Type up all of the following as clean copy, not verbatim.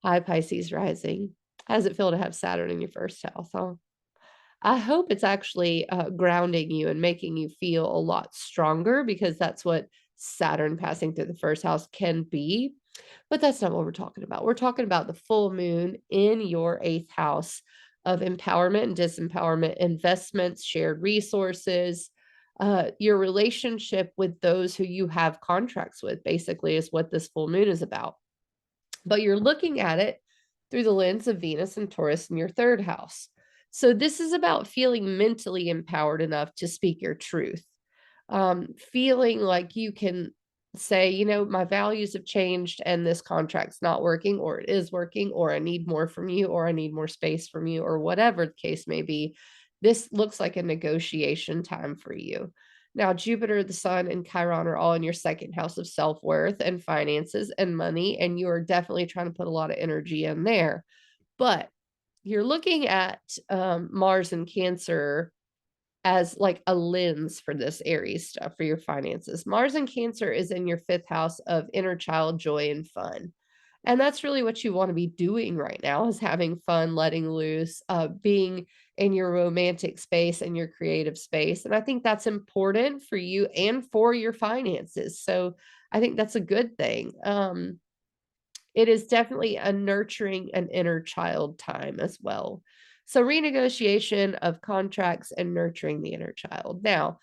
Hi, Pisces rising. How does it feel to have Saturn in your first house, huh? I hope it's actually grounding you and making you feel a lot stronger because that's what Saturn passing through the first house can be. But that's not what we're talking about. We're talking about the full moon in your eighth house of empowerment and disempowerment, investments, shared resources, your relationship with those who you have contracts with, basically, is what this full moon is about. But you're looking at it through the lens of Venus and Taurus in your third house. So this is about feeling mentally empowered enough to speak your truth, feeling like you can say, my values have changed and this contract's not working, or it is working, or I need more from you, or I need more space from you, or whatever the case may be. This looks like a negotiation time for you. Now, Jupiter, the Sun, and Chiron are all in your second house of self worth and finances and money, and you are definitely trying to put a lot of energy in there. But you're looking at Mars and Cancer as like a lens for this Aries stuff for your finances. Mars and Cancer is in your fifth house of inner child joy and fun. And that's really what you want to be doing right now, is having fun, letting loose, being in your romantic space and your creative space. And I think that's important for you and for your finances. So I think that's a good thing. It is definitely a nurturing an inner child time as well. So renegotiation of contracts and nurturing the inner child. Now,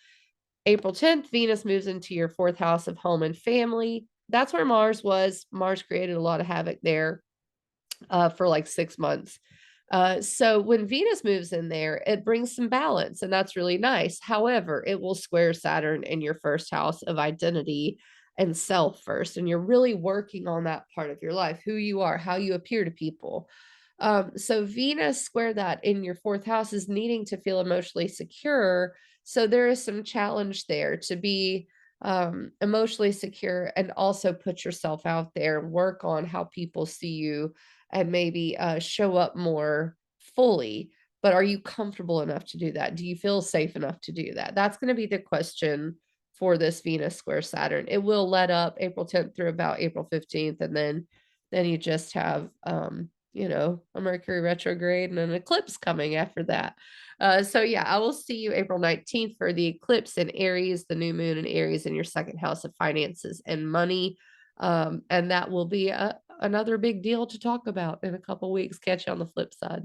April 10th, Venus moves into your fourth house of home and family. That's where Mars was. Mars created a lot of havoc there for like 6 months. So when Venus moves in there, it brings some balance, and that's really nice. However, it will square Saturn in your first house of identity and self first. And you're really working on that part of your life, who you are, how you appear to people. So Venus square that in your fourth house is needing to feel emotionally secure. So there is some challenge there to be emotionally secure and also put yourself out there and work on how people see you and maybe show up more fully. But are you comfortable enough to do that? Do you feel safe enough to do that? That's going to be the question for this Venus square Saturn. It will let up April 10th through about April 15th, and then you just have a Mercury retrograde and an eclipse coming after that. So yeah, I will see you April 19th for the eclipse in Aries, the new moon in Aries in your second house of finances and money. And that will be another big deal to talk about in a couple weeks. Catch you on the flip side.